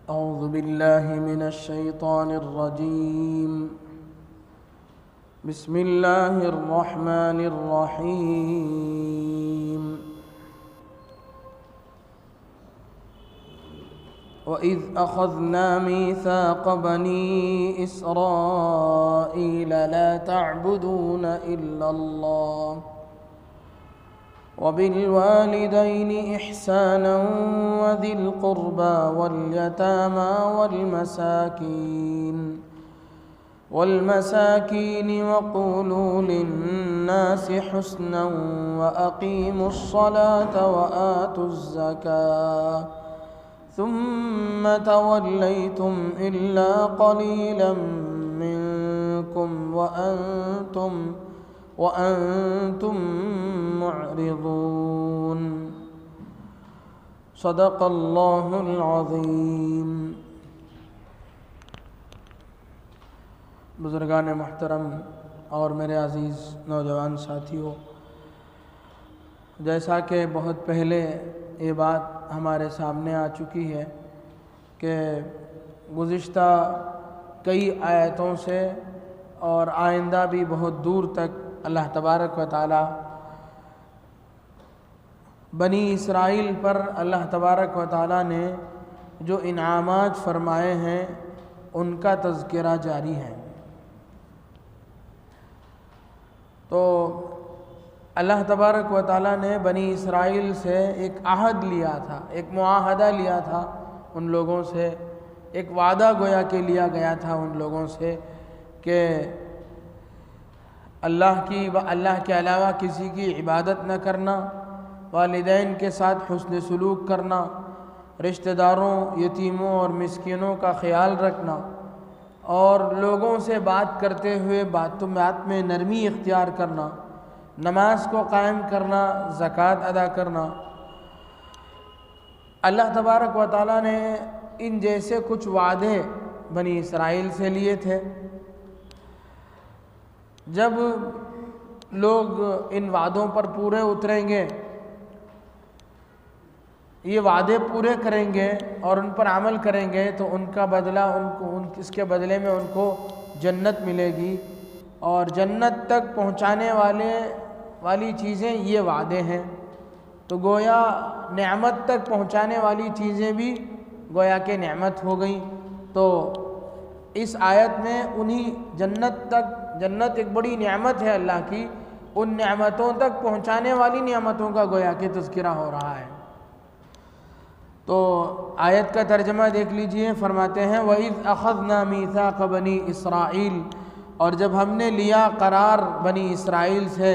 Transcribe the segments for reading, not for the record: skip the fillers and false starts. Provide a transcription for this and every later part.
अऊज़ु बिल्लाहि मिनश शैतानिर रजीम। बिस्मिल्लाहिर रहमानिर रहीम। वइज़ अख़ज़ना मीसाक़ बनी इस्राईल ला तअबुदून इल्लल्लाह वबिलवालिदैनि इहसाना वज़िल क़ुर्बा वल्यतामा वल्मसाकीन वक़ूलू लिन्नासि हुस्ना वअक़ीमुस्सलाता वआतुज़्ज़काता सुम्मा तवल्लैतुम इल्ला क़लीलन मिनकुम वअन्तुम मुअरिज़ून। सदक़ल्लाहुल अज़ीम। बुज़ुर्गान मुहतरम और मेरे अज़ीज़ नौजवान साथियों, जैसा कि बहुत पहले ये बात हमारे सामने आ चुकी है कि गुज़िश्ता कई आयतों से और आइंदा भी बहुत दूर तक अल्लाह तबारक व तआला बनी इसराइल पर अल्लाह तबारक व तआला ने जो इनामात फरमाए हैं उनका तज़किरा जारी है। तो अल्लाह तबारक व तआला ने बनी इसराइल से एक आहद लिया था, एक मुआहदा लिया था उन लोगों से, एक वादा गोया के लिया गया था उन लोगों से कि अल्लाह के अलावा किसी की इबादत न करना, वालिदैन के साथ हुस्न सलूक करना, रिश्तेदारों, यतीमों और मिस्कीनों का ख्याल रखना और लोगों से बात करते हुए बात में नरमी इख्तियार करना, नमाज को कायम करना, ज़कात अदा करना। अल्लाह तबारक व तआला ने इन जैसे कुछ वादे बनी इसराइल से लिए थे। जब लोग इन वादों पर पूरे उतरेंगे, ये वादे पूरे करेंगे और उन पर अमल करेंगे तो उनका बदला इसके बदले में उनको जन्नत मिलेगी और जन्नत तक पहुंचाने वाली चीज़ें ये वादे हैं। तो गोया नेमत तक पहुंचाने वाली चीज़ें भी गोया के नेमत हो गई। तो इस आयत में उन्हीं जन्नत एक बड़ी नेमत है अल्लाह की, उन नेमतों तक पहुंचाने वाली नेमतों का गोया के तज़किरा हो रहा है। तो आयत का तर्जमा देख लीजिए। फरमाते हैं वइज़ अख़ज़ना मीसाक़ बनी इसराइल, और जब हमने लिया करार बनी इसराइल से,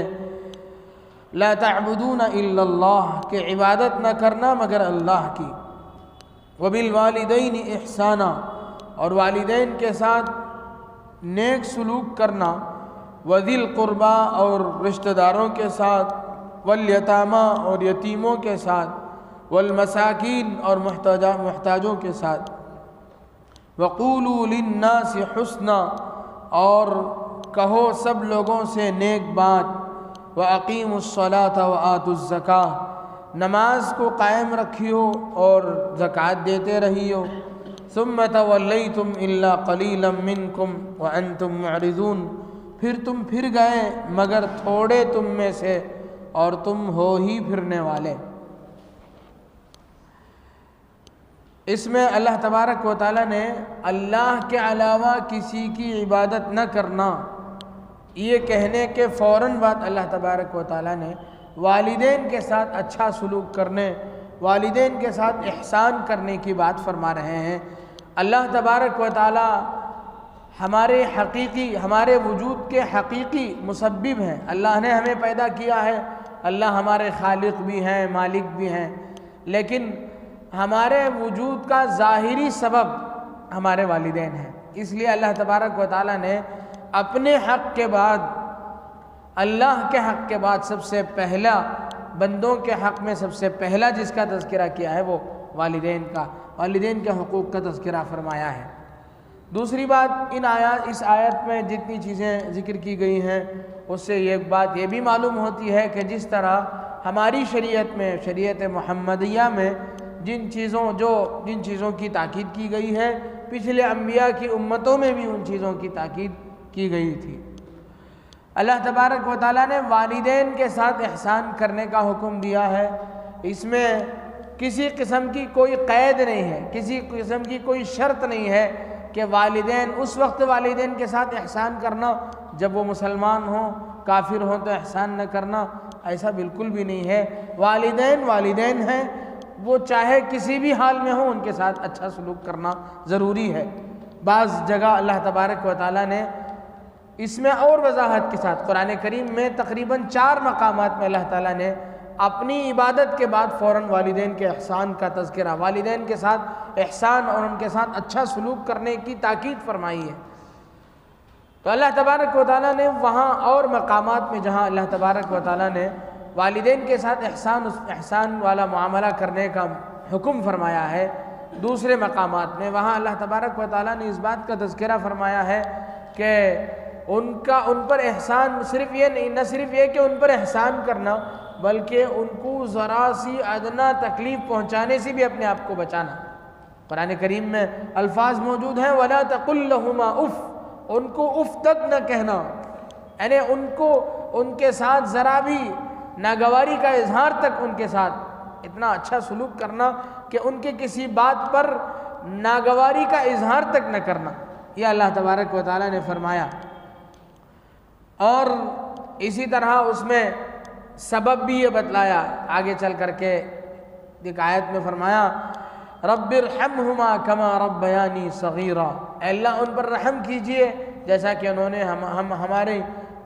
ला तअबुदून इल्लल्लाह, के इबादत न करना मगर अल्लाह की, वबिल वालिदैनि इहसाना, और वालिदैन के साथ नेक सलूक करना, वज़िल क़ुर्बा, और रिश्तेदारों के साथ, वल यतामा, और यतीमों के साथ, वल मसाकीन, और मुहताजों के साथ, वक़ूलू लिन्नासि हुस्ना, और कहो सब लोगों से नेक बात, व अक़ीमुस्सलाता व आतुज़्ज़काह, नमाज को कायम रखियो और ज़कात देते रहियो। सुम्मा तवल्लैतुम इल्ला क़लीलन मिनकुम व अंतुम मुअरिज़ून, फिर तुम फिर गए मगर थोड़े तुम में से और तुम हो ही फिरने वाले। इसमें अल्लाह तबारक व तआला ने अल्लाह के अलावा किसी की इबादत न करना, ये कहने के फ़ौरन बाद अल्लाह तबारक व तआला ने वालिदैन के साथ अच्छा सलूक करने, वालिदैन के साथ इहसान करने की बात फरमा रहे हैं। अल्लाह तबारक व तआला हमारे वजूद के हकीकी मुसब्बिब हैं। अल्लाह ने हमें पैदा किया है, अल्लाह हमारे खालिक भी हैं, मालिक भी हैं, लेकिन हमारे वजूद का ज़ाहिरी सबब हमारे वालिदैन हैं। इसलिए अल्लाह तबारक व तआला ने अपने हक़ के बाद, अल्लाह के हक़ के बाद सबसे पहला, बंदों के हक़ में सबसे पहला जिसका तज़किरा किया है वो वालिदैन के हुकूक़ का तज़किरा फरमाया है। दूसरी बात, इस आयत में जितनी चीज़ें ज़िक्र की गई हैं उससे एक बात ये भी मालूम होती है कि जिस तरह हमारी शरीयत में, शरीयत मुहम्मदिया में जिन चीज़ों की ताकीद की गई है, पिछले अम्बिया की उम्मतों में भी उन चीज़ों की ताकीद की गई थी। अल्लाह तबारक व तआला ने वालिदैन के साथ एहसान करने का हुक्म दिया है। इसमें किसी किस्म की कोई क़ैद नहीं है, किसी किस्म की कोई शर्त नहीं है कि वालिदैन, उस वक्त वालिदैन के साथ एहसान करना जब वो मुसलमान हों, काफिर हों तो एहसान न करना, ऐसा बिल्कुल भी नहीं है। वालिदैन वालिदैन हैं, वो चाहे किसी भी हाल में हो उनके साथ अच्छा सलूक करना ज़रूरी है। बाज़ जगह अल्लाह तबारक व तआला ने इसमें और वजाहत के साथ कुरान करीम में तकरीबन 4 मकामात में अल्लाह ताला ने अपनी इबादत के बाद फ़ौरन वालिदैन के एहसान का तज़किरा, वालिदैन के साथ एहसान और उनके साथ अच्छा सलूक करने की ताकीद फरमाई है। तो अल्लाह तबारक व तआला ने वहाँ और मकामात में जहाँ अल्लाह तबारक व तआला ने वालिदैन के साथ एहसान वाला मामला करने का हुक्म फरमाया है, दूसरे मकामात में वहाँ अल्लाह तबारक व तआला ने इस बात का तज़किरा फरमाया है कि उन पर एहसान सिर्फ़ ये नहीं, न सिर्फ ये कि उन पर एहसान करना, बल्कि उनको ज़रा सी अदना तकलीफ़ पहुँचाने से भी अपने आप को बचाना। कुरान करीम में अल्फाज मौजूद हैं, वला तकुल लहुमा उफ़, उनको उफ़ तक न कहना, यानी उनको उनके साथ ज़रा भी नागवारी का इजहार तक उनके साथ इतना अच्छा सलूक करना कि उनके किसी बात पर नागवारी का इजहार तक न करना, यह अल्लाह तबारक व तआला ने फरमाया। और इसी तरह उसमें सबब भी ये बतलाया, आगे चल करके एक आयत में फरमाया, रब्बिरहमहुमा कमा रब्बयानी सगीरा, अल्लाह उन पर रहम कीजिए जैसा कि उन्होंने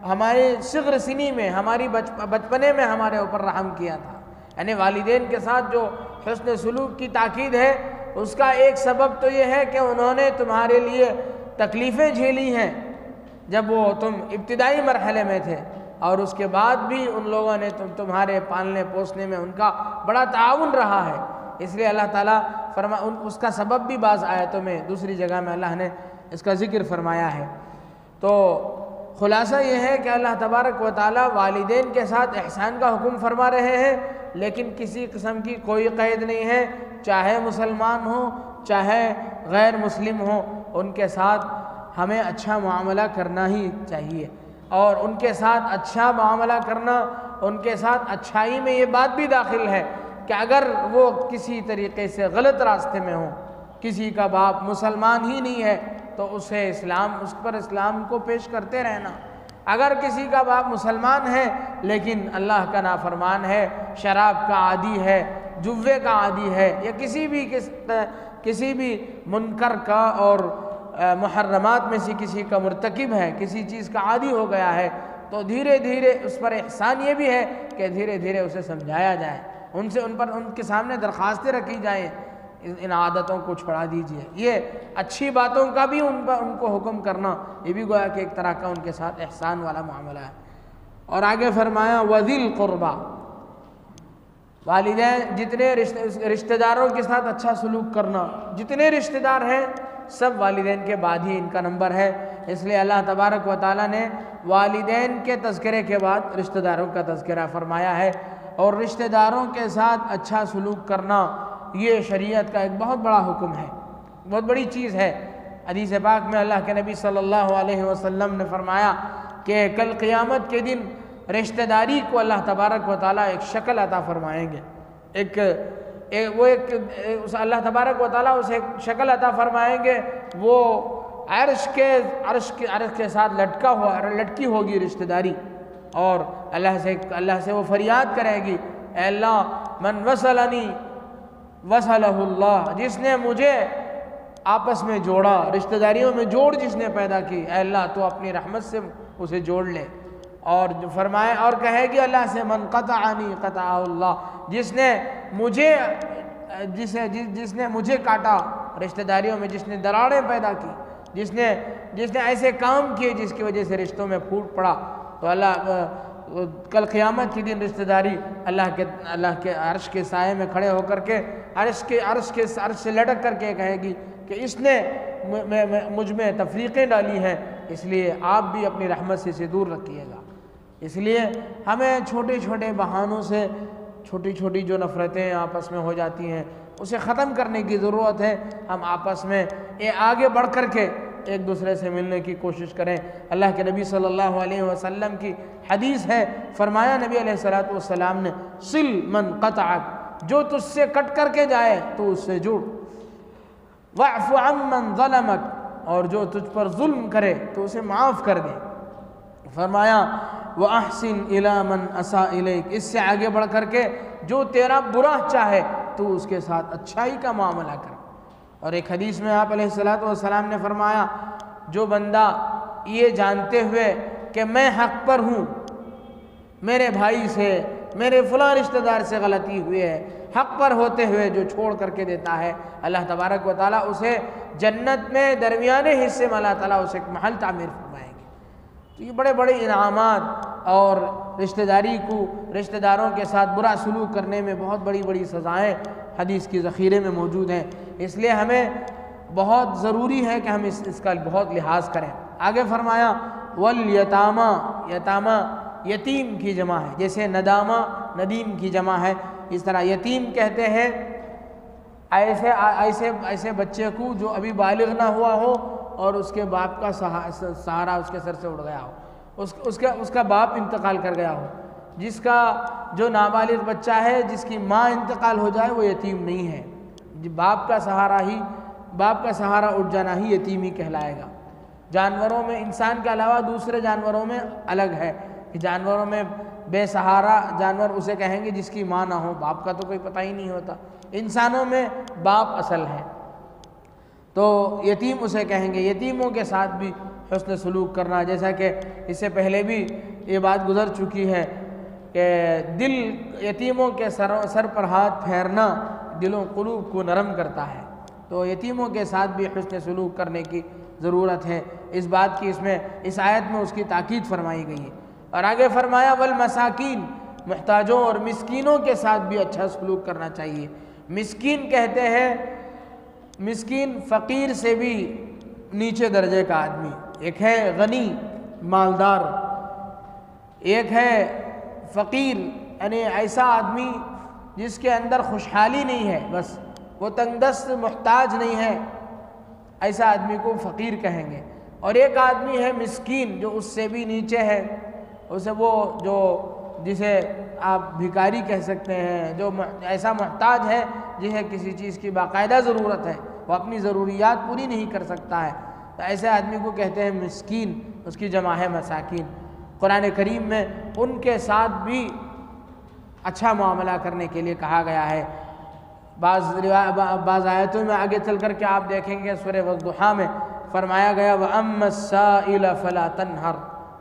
हमारे सिग़्र सिनी में, हमारी बचपने में हमारे ऊपर रहम किया था। यानी वालिदैन के साथ जो हुस्न सलूक की ताकीद है, उसका एक सबब तो ये है कि उन्होंने तुम्हारे लिए तकलीफ़ें झेली हैं जब वो तुम इब्तिदाई मरहले में थे, और उसके बाद भी उन लोगों ने तुम्हारे पालने पोसने में उनका बड़ा ताउन रहा है। इसलिए अल्लाह ताला उसका सबब भी बाज़ आयतों में, दूसरी जगह में अल्लाह ने इसका ज़िक्र फरमाया है। तो खुलासा ये है कि अल्लाह तबारक व तआला वालिदैन के साथ एहसान का हुक्म फरमा रहे हैं, लेकिन किसी किस्म की कोई क़ैद नहीं है, चाहे मुसलमान हो चाहे गैर मुस्लिम हो, उनके साथ हमें अच्छा मामला करना ही चाहिए। और उनके साथ अच्छा मामला करना, उनके साथ अच्छाई में ये बात भी दाखिल है कि अगर वो किसी तरीक़े से गलत रास्ते में हो, किसी का बाप मुसलमान ही नहीं है तो उस पर इस्लाम को पेश करते रहना। अगर किसी का बाप मुसलमान है लेकिन अल्लाह का नाफरमान है, शराब का आदी है, जुव्वे का आदी है, या किसी भी मुनकर का और मुहर्रमात में से किसी का मुर्तकिब है, किसी चीज़ का आदी हो गया है, तो धीरे धीरे उस पर एहसान ये भी है कि धीरे धीरे उसे समझाया जाए, उनके सामने दरख्वास्तें रखी जाएँ, इन आदतों को छुड़ा दीजिए। ये अच्छी बातों का भी उनको हुक्म करना, ये भी गोया कि एक तरह का उनके साथ एहसान वाला मामला है। और आगे फरमाया वज़िल क़ुरबा, वालिदैन जितने रिश्तेदारों के साथ अच्छा सलूक करना, जितने रिश्तेदार हैं सब वालिदैन के बाद ही इनका नंबर है। इसलिए अल्लाह तबारक व तआला ने वालिदैन के तज़किरे के बाद रिश्तेदारों का तज़किरा फरमाया है। और रिश्तेदारों के साथ अच्छा सलूक करना ये शरीयत का एक बहुत बड़ा हुक्म है, बहुत बड़ी चीज़ है। हदीस पाक में अल्लाह के नबी सल्लल्लाहु अलैहि वसल्लम ने फरमाया कि कल क़ियामत के दिन रिश्तेदारी को अल्लाह तबारक व तआला एक शक्ल अता फरमाएंगे, अल्लाह तबारक व तआला उसे एक शक्ल अता फरमाएंगे। वो अर्श के साथ लटकी होगी रिश्तेदारी, और अल्लाह से वो फरियाद करेगी, अल्लाह मन वसलनी वसलहुल्लाह, जिसने मुझे आपस में जोड़ा, रिश्तेदारियों में जोड़ जिसने पैदा की, अल्लाह तो अपनी रहमत से उसे जोड़ ले। और जो फरमाए और कहेगी अल्लाह से मन क़तअनी क़तअहुल्लाह, जिसने मुझे काटा रिश्तेदारियों में, जिसने दरारें पैदा की, जिसने ऐसे काम किए जिसकी वजह से रिश्तों में फूट पड़ा, तो अल्लाह कल क़ियामत के दिन रिश्तेदारी अल्लाह के अर्श के साए में खड़े होकर के अर्श से लटक करके कहेगी कि इसने मुझ में तफरीक़ें डाली हैं, इसलिए आप भी अपनी रहमत से इसे दूर रखिएगा। इसलिए हमें छोटे छोटे बहानों से छोटी छोटी जो नफ़रतें आपस में हो जाती हैं, उसे ख़त्म करने की ज़रूरत है। हम आपस में ये आगे बढ़ कर के एक दूसरे से मिलने की कोशिश करें। अल्लाह के नबी सल्लल्लाहु अलैहि वसल्लम की हदीस है, फरमाया नबी अलैहिस्सलातु वस्सलाम ने, सिल मन क़तअक, जो तुझसे कट करके जाए तो उससे जुड़, वअफ़ु अम्मन ज़लमक, और जो तुझ पर जुल्म करे तो उसे माफ़ कर दे। फरमाया व अहसिन इला मन असा इलैक, इससे आगे बढ़ कर के जो तेरा बुरा चाहे तो उसके साथ अच्छाई का मामला कर। और एक हदीस में आप अलैहिस्सलातु वस्सलाम ने फरमाया, जो बंदा ये जानते हुए कि मैं हक़ पर हूँ, मेरे भाई से, मेरे फ़लाँ रिश्तेदार से गलती हुई है, हक़ पर होते हुए जो छोड़ करके देता है, अल्लाह तबारक व तआला उसे जन्नत में दरमियाने हिस्से में अल्लाह ताला उसे एक महल तामीर फरमाएंगे। तो ये बड़े बड़े इनामात, और रिश्तेदारी को, रिश्तेदारों के साथ बुरा सलूक करने में बहुत बड़ी बड़ी सज़ाएँ हदीस की ज़ख़ीरे में मौजूद हैं। इसलिए हमें बहुत ज़रूरी है कि हम इसका बहुत लिहाज करें। आगे फरमाया वल यतामा, यतामा यतीम की जमा है, जैसे नदामा नदीम की जमा है, इस तरह यतीम कहते हैं ऐसे ऐसे ऐसे बच्चे को जो अभी बालिग ना हुआ हो और उसके बाप का सहारा उसके सर से उड़ गया हो, उसका बाप इंतकाल कर गया हो। जिसका जो नाबालिग बच्चा है जिसकी माँ इंतकाल हो जाए वो यतीम नहीं है। बाप का सहारा उठ जाना ही यतीमी कहलाएगा। जानवरों में इंसान के अलावा दूसरे जानवरों में अलग है कि जानवरों में बेसहारा जानवर उसे कहेंगे जिसकी माँ ना हो, बाप का तो कोई पता ही नहीं होता। इंसानों में बाप असल है तो यतीम उसे कहेंगे। यतीमों के साथ भी हुस्न सलूक करना, जैसा कि इससे पहले भी ये बात गुजर चुकी है कि दिल, यतीमों के सर पर हाथ फेरना दिलों क़ुलूब को नरम करता है। तो यतीमों के साथ भी हुस्न सलूक करने की ज़रूरत है। इस बात की इस आयत में उसकी ताकीद फरमाई गई है। और आगे फरमाया वल मसाकीन, मुहताजों और मिस्कीनों के साथ भी अच्छा सलूक करना चाहिए। मिस्कीन कहते हैं, मिस्कीन फ़कीर से भी नीचे दर्जे का आदमी। एक है गनी मालदार, एक है फ़कीर यानी ऐसा आदमी जिसके अंदर खुशहाली नहीं है, बस वो तंगदस्त मुहताज नहीं है, ऐसा आदमी को फ़कीर कहेंगे। और एक आदमी है मिस्कीन जो उससे भी नीचे है, उसे वो जो जिसे आप भिखारी कह सकते हैं, जो ऐसा मुहताज है जिसे किसी चीज़ की बाकायदा ज़रूरत है, वो अपनी ज़रूरियात पूरी नहीं कर सकता है, तो ऐसे आदमी को कहते हैं मिस्कीन, उसकी जमा है मसाकीन। कुरान करीम में उनके साथ भी अच्छा मामला करने के लिए कहा गया है। बाज़ आयतों में आगे चल कर के आप देखेंगे सूरह वद्दुहा में फरमाया गया व अम्मस्साइल फला तन्हर,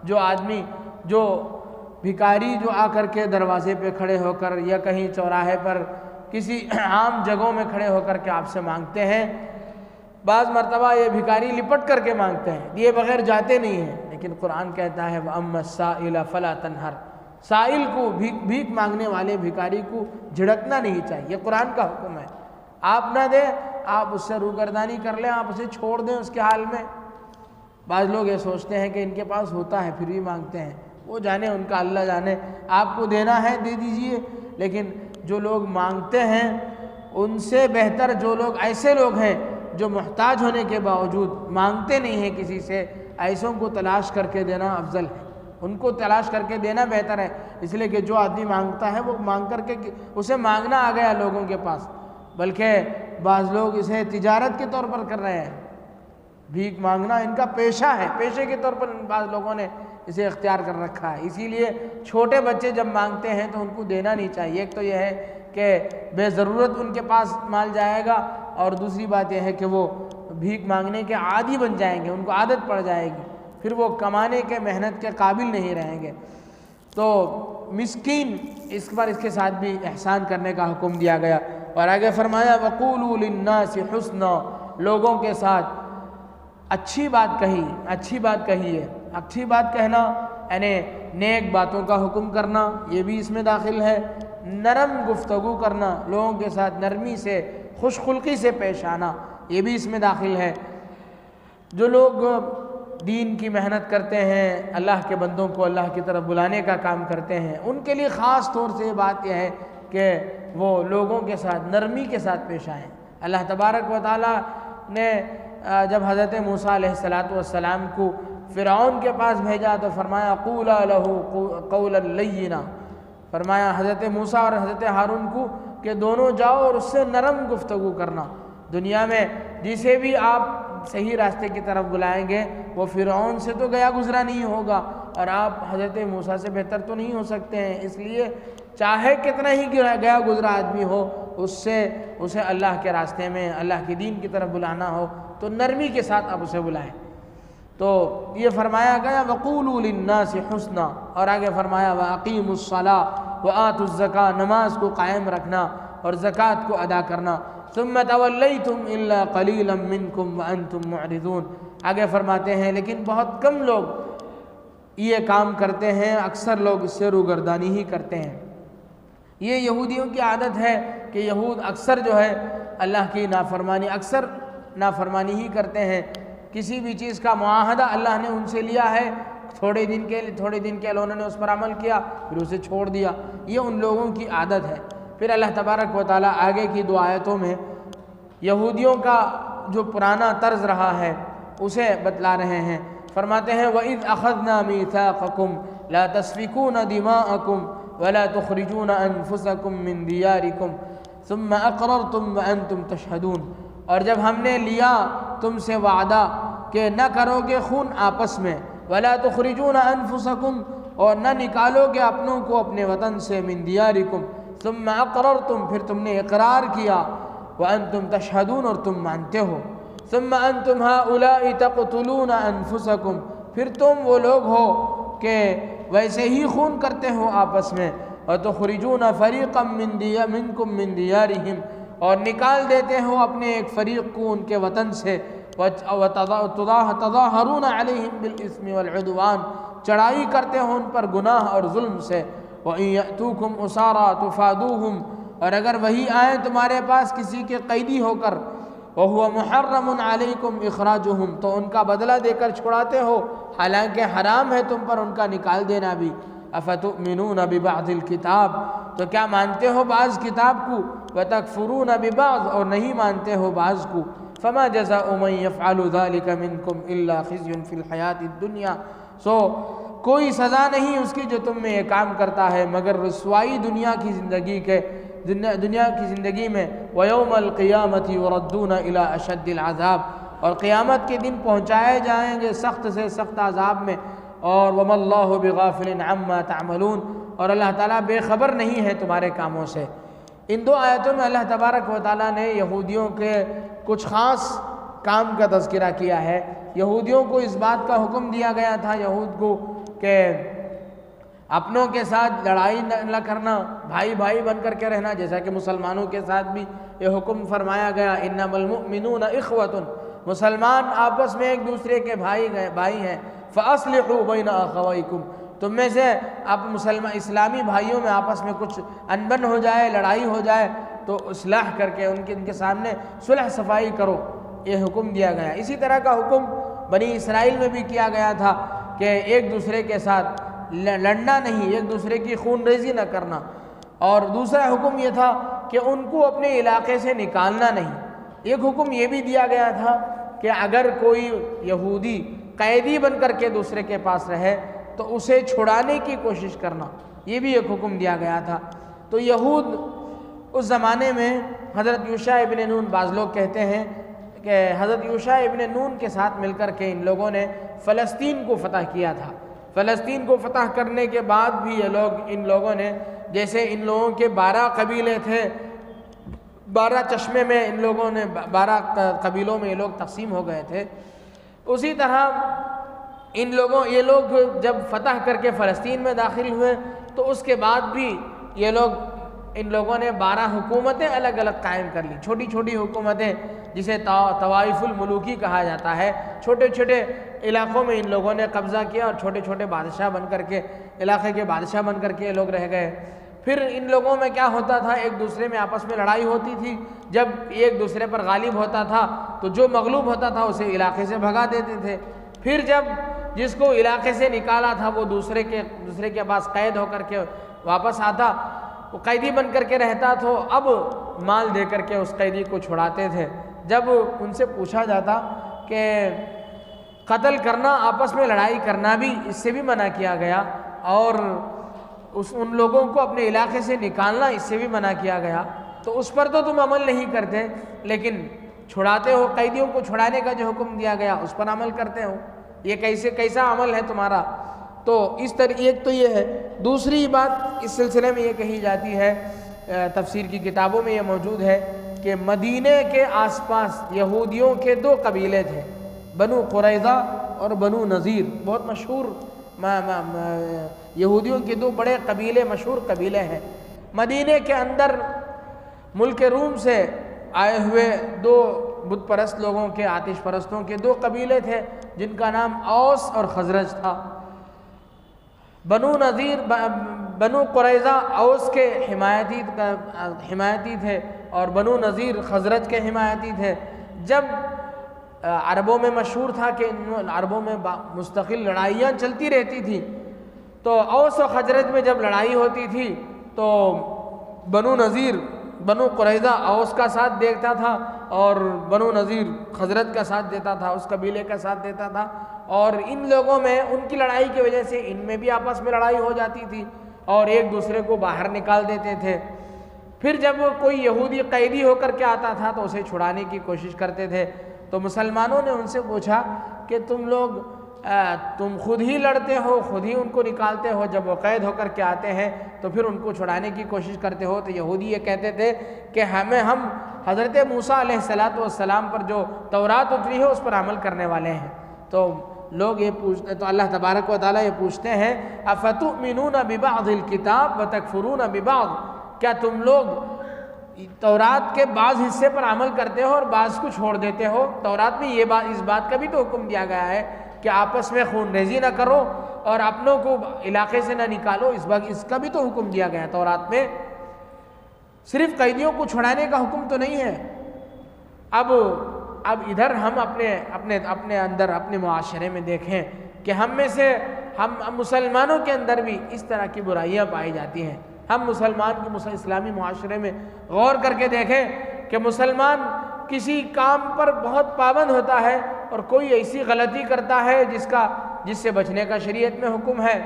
जो आदमी, जो भिखारी जो आकर के दरवाजे पे खड़े होकर या कहीं चौराहे पर किसी आम जगहों में खड़े होकर के आपसे मांगते हैं, बाज़ मरतबा ये भिखारी लिपट करके मांगते हैं, दिए बगैर जाते नहीं हैं, लेकिन कुरान कहता है व अम्मस्साइल फला तन्हर, साइल को, भीख मांगने वाले भिखारी को झिड़कना नहीं चाहिए। ये कुरान का हुक्म है। आप ना दें, आप उससे रूगर्दानी कर लें, आप उसे छोड़ दें उसके हाल में। बाज़ लोग ये सोचते हैं कि इनके पास होता है फिर भी मांगते हैं, वो जाने, उनका अल्लाह जाने। आपको देना है दे दीजिए, लेकिन जो लोग मांगते हैं उनसे बेहतर जो लोग, ऐसे लोग हैं जो मुहताज होने के बावजूद मांगते नहीं हैं किसी से, ऐसों को तलाश करके देना अफजल है। उनको तलाश करके देना बेहतर है, इसलिए कि जो आदमी मांगता है वो मांग करके, उसे मांगना आ गया लोगों के पास, बल्कि बाज़ लोग इसे तिजारत के तौर पर कर रहे हैं। भीख मांगना इनका पेशा है, पेशे के तौर पर बाज़ लोगों ने इसे इख्तियार कर रखा है। इसीलिए छोटे बच्चे जब मांगते हैं तो उनको देना नहीं चाहिए। एक तो यह है कि बेज़रूरत उनके पास माल जाएगा, और दूसरी बात यह है कि वो भीख मांगने के आदी बन जाएंगे, उनको आदत पड़ जाएगी, फिर वो कमाने के, मेहनत के काबिल नहीं रहेंगे। तो मिस्कीन, इसके साथ भी एहसान करने का हुक्म दिया गया। और आगे फरमाया वक़ूलू लिन्नासि हुस्ना, लोगों के साथ अच्छी बात कहिए। अच्छी बात कहना यानी नेक बातों का हुक्म करना, ये भी इसमें दाखिल है। नरम गुफ्तगू करना, लोगों के साथ नरमी से, खुशखुल्की से पेश आना, ये भी इसमें दाखिल है। जो लोग दीन की मेहनत करते हैं, अल्लाह के बंदों को अल्लाह की तरफ बुलाने का काम करते हैं, उनके लिए ख़ास तौर से बात यह है कि वो लोगों के साथ नरमी के साथ पेश आएँ। अल्लाह तबारक व तआला ने जब हज़रत मूसा अलैहिस्सलातु वस्सलाम को फ़िरऔन के पास भेजा तो फरमाया क़ूला लहू क़ौलन लय्यिना, फरमाया हज़रत मूसा और हज़रत हारून को कि दोनों जाओ और उससे नरम गुफ्तगू करना। दुनिया में जिसे भी आप सही रास्ते की तरफ बुलाएंगे वो फ़िरऔन से तो गया गुज़रा नहीं होगा और आप हज़रत मूसा से बेहतर तो नहीं हो सकते हैं। इसलिए चाहे कितना ही गया गुज़रा आदमी हो उससे उसे अल्लाह के रास्ते में अल्लाह के दीन की तरफ बुलाना हो तो नरमी के साथ आप उसे बुलाएं। तो ये फरमाया गया वक़ूलू लिन्नासि हुस्ना, और आगे फरमाया व अक़ीमुस्सलाह व आतुज़्ज़का, नमाज को कायम रखना और ज़कात को अदा करना। सुम्मा तवल्लैतुम इल्ला क़लीलन मिनकुम व अंतुम मुअरिदून, आगे फरमाते हैं लेकिन बहुत कम लोग ये काम करते हैं, अक्सर लोग इससे रूगर्दानी ही करते हैं। ये यहूदियों की आदत है कि यहूद अक्सर जो है अल्लाह की नाफरमानी अक्सर नाफरमानी ही करते हैं। किसी भी चीज़ का मुआहदा अल्लाह ने उनसे लिया है, थोड़े दिन के लिए उन्होंने उस पर अमल किया फिर उसे छोड़ दिया, ये उन लोगों की आदत है। फिर अल्लाह तबारक व तआला आगे की दो आयतों में यहूदियों का जो पुराना तर्ज रहा है उसे बतला रहे हैं। फरमाते हैं वइज़ अख़ज़ना मीसाक़कुम ला तस्फ़िकून दिमाअकुम वला तुख़रिजून अनफुसकुम मिन दियारिकुम सुम्मा अक़ररतुम व अंतुम तशहदून, और जब हमने लिया तुमसे वादा कि न करोगे खून आपस में, वला तुख़रिजून अनफुसकुम, और न निकालोगे अपनों को अपने वतन से, मिन दियारिकुम सुम्मा अक़ररतुम, फिर तुमने इक़रार किया, व अंतुम तशहदून, और तुम मानते हो, सुम्मा अंतुम हाउलाई तक़तुलून अनफुसकुम, फिर तुम वो लोग हो कि वैसे ही खून करते हो आपस में, और तुख़रिजून फ़रीक़म मिनकुम मिन दियारिहिम, और निकाल देते हो अपने एक फ़रीक़ को उनके वतन से, व तज़ाहरून अलैहिम बिल-इस्मि वल-उद्वान, चढ़ाई करते हो उन पर गुनाह और जुल्म से, व इन यअतूकुम उसारा तुफ़ादूहुम, और अगर वही आए तुम्हारे पास किसी के कैदी होकर, व हुवा मुहर्रमुन अलैकुम इख़राजुहुम, तो उनका बदला देकर छुड़ाते हो, हालांकि हराम है तुम पर उनका निकाल देना भी। अफ़तुमिनून बिबअज़िल किताब, तो क्या मानते हो बाज़ किताब को, व तकफ़ुरून बिबअज़, और नहीं मानते हो बाज़ को। फ़मा जज़ाउ मन यफ़अलु ज़ालिका मिनकुम इल्ला ख़िज़्युन फ़िल हयातिद दुनिया, सो कोई सज़ा नहीं उसकी जो तुम में ये काम करता है मगर रुसवाई दुनिया की ज़िंदगी में। व यौमल क़ियामति युरद्दून इला अशद्दिल अज़ाब, और क़ियामत के दिन पहुँचाए जाएंगे सख्त से सख्त अज़ाब में। और वमल्लाहु बिगाफ़िलिन अम्मा तअमलून, और अल्लाह ताला बेखबर नहीं है तुम्हारे कामों से। इन दो आयतों में अल्लाह तबारक व तआला ने यहूदियों के कुछ ख़ास काम का तज़किरा किया है। यहूदियों को इस बात का हुक्म दिया गया था यहूद को कि अपनों के साथ लड़ाई न करना, भाई भाई बन कर के रहना, जैसा कि मुसलमानों के साथ भी ये हुक्म फरमाया गया इन्नमल मुअमिनून इख़वतुन, मुसलमान आपस में एक दूसरे के भाई हैं। फ़अस्लिहू बैन अख़वैकुम, तुम में से आप मुसलमान इस्लामी भाइयों में आपस में कुछ अनबन हो जाए, लड़ाई हो जाए तो इस्लाह करके उनके सामने सुलह सफ़ाई करो, ये हुक्म दिया गया। इसी तरह का हुक्म बनी इसराइल में भी किया गया था कि एक दूसरे के साथ लड़ना नहीं, एक दूसरे की खूनरेज़ी न करना। और दूसरा हुक्म ये था कि उनको अपने इलाके से निकालना नहीं। एक हुक्म ये भी दिया गया था कि अगर कोई यहूदी कैदी बन कर के दूसरे के पास रहे तो उसे छुड़ाने की कोशिश करना, ये भी एक हुक्म दिया गया था। तो यहूद उस ज़माने में हज़रत यूशा इब्न नून, बाज़ लोग कहते हैं कि हज़रत यूशा इब्न नून के साथ मिलकर के इन लोगों ने फ़लस्तीन को फ़तह किया था। फ़लस्तीन को फ़तह करने के बाद भी इन लोगों ने, जैसे इन लोगों के 12 कबीले थे, 12 चश्मे में इन लोगों ने 12 कबीलों में ये लोग तक़सीम हो गए थे, उसी तरह ये लोग जब फ़तह करके फ़लस्तीन में दाखिल हुए तो उसके बाद भी इन लोगों ने 12 हुकूमतें अलग अलग कायम कर ली, छोटी छोटी हुकूमतें, जिसे तवाइफुल मुलूकी कहा जाता है। छोटे छोटे इलाक़ों में इन लोगों ने कब्ज़ा किया और छोटे छोटे बादशाह बन कर के, इलाक़े के बादशाह बन कर के ये लोग रह गए। फिर इन लोगों में क्या होता था, एक दूसरे में आपस में लड़ाई होती थी। जब एक दूसरे पर गालिब होता था तो जो मगलूब होता था उसे इलाके से भगा देते थे। फिर जब जिसको इलाके से निकाला था वो दूसरे के पास कैद होकर के वापस आता वो कैदी बन करके रहता तो अब माल दे करके उस कैदी को छुड़ाते थे। जब उनसे पूछा जाता कि कत्ल करना, आपस में लड़ाई करना भी, इससे भी मना किया गया, और उन लोगों को अपने इलाके से निकालना, इससे भी मना किया गया, तो उस पर तो तुम अमल नहीं करते, लेकिन छुड़ाते हो, कैदियों को छुड़ाने का जो हुक्म दिया गया उस पर अमल करते हो, ये कैसा अमल है तुम्हारा। तो इस तरह एक तो ये है। दूसरी बात इस सिलसिले में ये कही जाती है, तफसीर की किताबों में ये मौजूद है कि मदीने के आसपास यहूदियों के दो कबीले थे, बनु कुरैज़ा और बनु नज़ीर। बहुत मशहूर यहूदियों के दो बड़े कबीले, मशहूर कबीले हैं। मदीने के अंदर मुल्क रूम से आए हुए दो बुत परस्त लोगों के, आतिश परस्तों के दो कबीले थे, जिनका नाम औस और खजरज था। बनु नज़ीर, बनु कुरैज़ा औस के हिमायती थे और बनु नज़ीर खजरज के हिमायती थे। जब अरबों में मशहूर था कि अरबों में मुस्तकिल लड़ाइयाँ चलती रहती थी, तो औस और खजरज में जब लड़ाई होती थी तो बनु नज़ीर, बनु कुरैज़ा औस का साथ देता था और बनु नज़ीर खजरज का साथ देता था, उस कबीले का साथ देता था। और इन लोगों में उनकी लड़ाई की वजह से इनमें भी आपस में लड़ाई हो जाती थी और एक दूसरे को बाहर निकाल देते थे। फिर जब कोई यहूदी कैदी होकर के आता था तो उसे छुड़ाने की कोशिश करते थे। तो मुसलमानों ने उनसे पूछा कि तुम खुद ही लड़ते हो, खुद ही उनको निकालते हो, जब वो कैद होकर के आते हैं तो फिर उनको छुड़ाने की कोशिश करते हो। तो यहूदी ये कहते थे कि हम हज़रत मूसा अलैहिस्सलाम पर जो तौरात उतरी है उस पर अमल करने वाले हैं। तो लोग ये पूछते, तो अल्लाह तबारक व तआला ये पूछते हैं, अफ़तुमिनून बिबअज़िल किताब व तकफ़ुरून बिबअज़, क्या तुम लोग तौरात के बाज़ हिस्से पर अमल करते हो और बाज़ को छोड़ देते हो। तौरात में ये बात, इस बात का भी तो हुक्म दिया गया है कि आपस में खून रेजी ना करो और अपनों को इलाके से ना निकालो, इसका भी तो हुक्म दिया गया तौरात में। सिर्फ कैदियों को छुड़ाने का हुक्म तो नहीं है। अब इधर हम अपने अंदर, अपने मुआशरे में देखें कि हम में से हम मुसलमानों के अंदर भी इस तरह की बुराइयां पाई जाती हैं। हम इस्लामी मुआशरे में गौर करके देखें कि मुसलमान किसी काम पर बहुत पाबंद होता है और कोई ऐसी गलती करता है जिससे बचने का शरीयत में हुक्म है।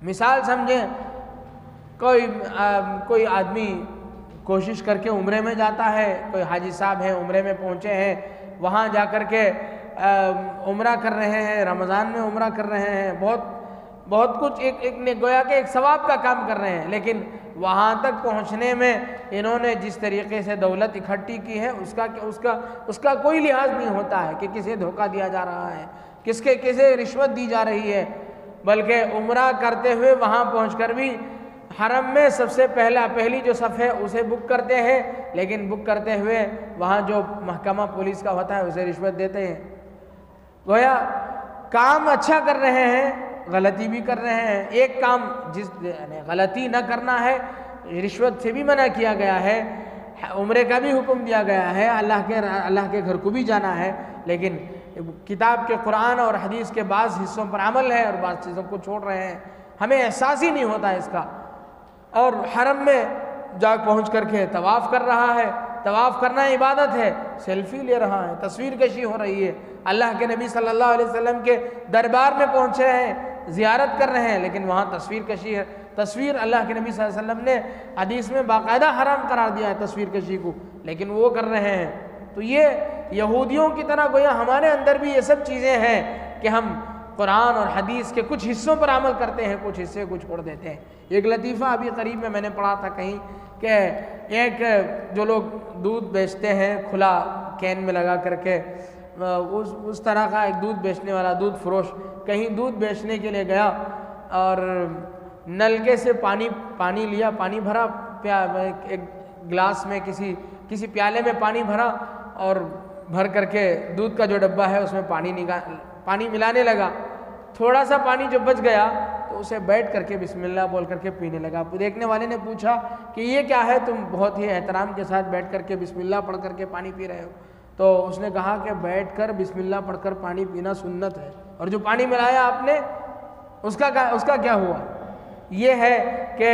मिसाल समझें, कोई आदमी कोशिश करके उम्रे में जाता है, कोई हाजी साहब हैं उम्रे में पहुँचे हैं, वहाँ जा कर के उम्रा कर रहे हैं, रमज़ान में उम्रा कर रहे हैं, बहुत कुछ एक गोया के एक सवाब का काम कर रहे हैं, लेकिन वहाँ तक पहुँचने में इन्होंने जिस तरीके से दौलत इकट्ठी की है उसका कोई लिहाज नहीं होता है कि किसे धोखा दिया जा रहा है, किसे रिश्वत दी जा रही है। बल्कि उम्रा करते हुए वहाँ पहुँचकर भी हरम में सबसे पहली जो सफ़ है उसे बुक करते हैं, लेकिन बुक करते हुए वहाँ जो महकमा पुलिस का होता है उसे रिश्वत देते हैं। गोया काम अच्छा कर रहे हैं, गलती भी कर रहे हैं। एक काम गलती न करना है, रिश्वत से भी मना किया गया है, उम्रे का भी हुक्म दिया गया है, अल्लाह के घर को भी जाना है, लेकिन किताब के कुरान और हदीस के बाज़ हिस्सों पर अमल है और बाज़ चीज़ों को छोड़ रहे हैं। हमें एहसास ही नहीं होता इसका। और हरम में जा पहुँच करके तवाफ़ कर रहा है, तवाफ़ करना इबादत है, सेल्फी ले रहा है, तस्वीर कशी हो रही है। अल्लाह के नबी सल्लल्लाहु अलैहि वसल्लम के दरबार में पहुँचे हैं, ज़ियारत कर रहे हैं, लेकिन वहाँ तस्वीर कशी है। तस्वीर अल्लाह के नबी सल्लल्लाहु अलैहि वसल्लम ने हदीस में बाकायदा हराम करार दिया है तस्वीर कशी को, लेकिन वो कर रहे हैं। तो ये यहूदियों की तरह गोया हमारे अंदर भी ये सब चीज़ें हैं कि हम कुरान और हदीस के कुछ हिस्सों पर अमल करते हैं, कुछ हिस्से को छोड़ देते हैं। एक लतीफ़ा अभी करीब में मैंने पढ़ा था कहीं कि एक जो लोग दूध बेचते हैं खुला कैन में लगा करके, उस तरह का एक दूध बेचने वाला दूध फरोश कहीं दूध बेचने के लिए गया और नलके से पानी लिया, पानी भरा, एक गिलास में किसी प्याले में पानी भरा और भर करके दूध का जो डब्बा है उसमें पानी मिलाने लगा। थोड़ा सा पानी जब बच गया तो उसे बैठ करके बिस्मिल्लाह बोल करके पीने लगा। देखने वाले ने पूछा कि ये क्या है, तुम बहुत ही एहतराम के साथ बैठ करके बिस्मिल्लाह पढ़ करके पानी पी रहे हो। तो उसने कहा कि बैठकर बिस्मिल्लाह पढ़कर पानी पीना सुन्नत है, और जो पानी मिलाया आपने उसका क्या हुआ। ये है कि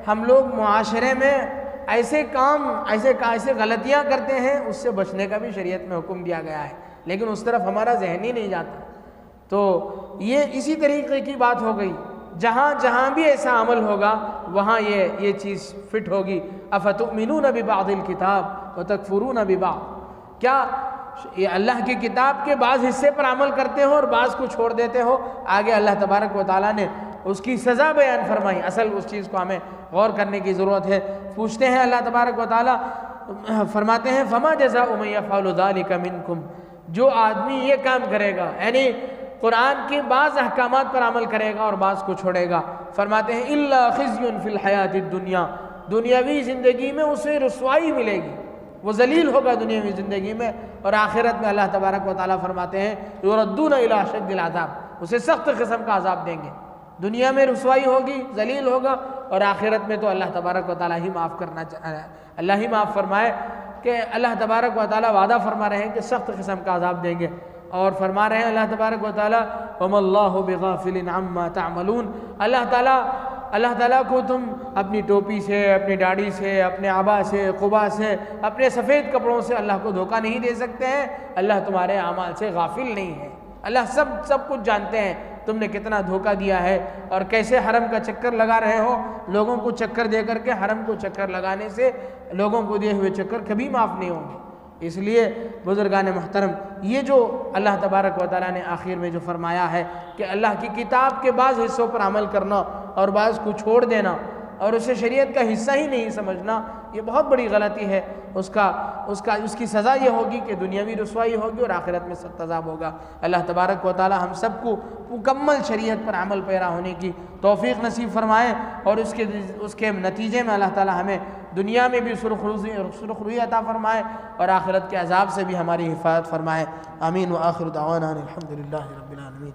हम लोग मुआशरे में ऐसे काम ऐसे गलतियां करते हैं, उससे बचने का भी शरीयत में हुक्म दिया गया है, लेकिन उस तरफ हमारा जहन ही नहीं जाता। तो ये इसी तरीके की बात हो गई, जहाँ भी ऐसा अमल होगा वहाँ ये चीज़ फिट होगी। अफतुमिनून बिबादिल किताब व तकफुरून बिबाद, क्या ये अल्लाह की किताब के बाज़ हिस्से पर अमल करते हो और बाज़ को छोड़ देते हो? आगे अल्लाह तबारक व तआला ने उसकी सज़ा बयान फरमाई। असल उस चीज़ को हमें गौर करने की ज़रूरत है। पूछते हैं अल्लाह तबारक व तआला, फरमाते हैं फमा जज़ाउ मन यफ़अलु ज़ालिका मिनकुम, जो आदमी ये काम करेगा, यानी कुरान के बाज़ अहकामात पर अमल करेगा और बाज़ को छोड़ेगा, फरमाते हैं इल्ला खिज़्युन फ़िल हयातिद दुनिया, दुनियावी ज़िंदगी में उसे रुसवाई मिलेगी, वो जलील होगा दुनियावी ज़िंदगी में, और आखिरत में अल्लाह तबारक व तआला फरमाते हैं युरद्दूना इला अशद्दिल अज़ाब, उसे सख्त किस्म का अज़ाब देंगे। दुनिया में रुसवाई होगी, जलील होगा, और आखिरत में तो अल्लाह तबारक व तआला ही माफ़ करना, अल्लाह ही माफ़ फरमाए कि अल्लाह तबारक व तआला वादा फरमा रहे हैं कि सख्त किस्म का अज़ाब देंगे। और फरमा रहे हैं अल्लाह तबारक व तआला वमल्लाहु बिगाफिलिन अम्मा तअमलून, अल्लाह ताला को तुम अपनी टोपी से, अपनी दाढ़ी से, अपने आबा से, क़ुबा से, अपने सफ़ेद कपड़ों से अल्लाह को धोखा नहीं दे सकते हैं। अल्लाह तुम्हारे अमाल से गाफिल नहीं है, अल्लाह सब कुछ जानते हैं तुमने कितना धोखा दिया है और कैसे हरम का चक्कर लगा रहे हो। लोगों को चक्कर दे करके, हरम को चक्कर लगाने से लोगों को दिए हुए चक्कर कभी माफ़ नहीं होंगे। इसलिए बुज़ुर्गान मोहतरम, ये जो अल्लाह तबारक व तआला ने आखिर में जो फरमाया है कि अल्लाह की किताब के बाज़ हिस्सों पर अमल करना और बाज़ को छोड़ देना और उसे शरीयत का हिस्सा ही नहीं समझना, ये बहुत बड़ी गलती है। उसकी सज़ा ये होगी कि दुनियावी रुसवाई होगी और आखिरत में सख्त अज़ाब होगा। अल्लाह तबारक व तआला हम सबको मुकम्मल शरीयत पर अमल पैरा होने की तौफ़ीक़ नसीब फरमाए और उसके नतीजे में अल्लाह ताला हमें दुनिया में भी सुरखरुई अता फरमाए और आखिरत के अज़ाब से भी हमारी हिफाजत फरमाए। आमीन व आखिर दावाना अनिल हम्दुलिल्लाहि रब्बिल आलमीन।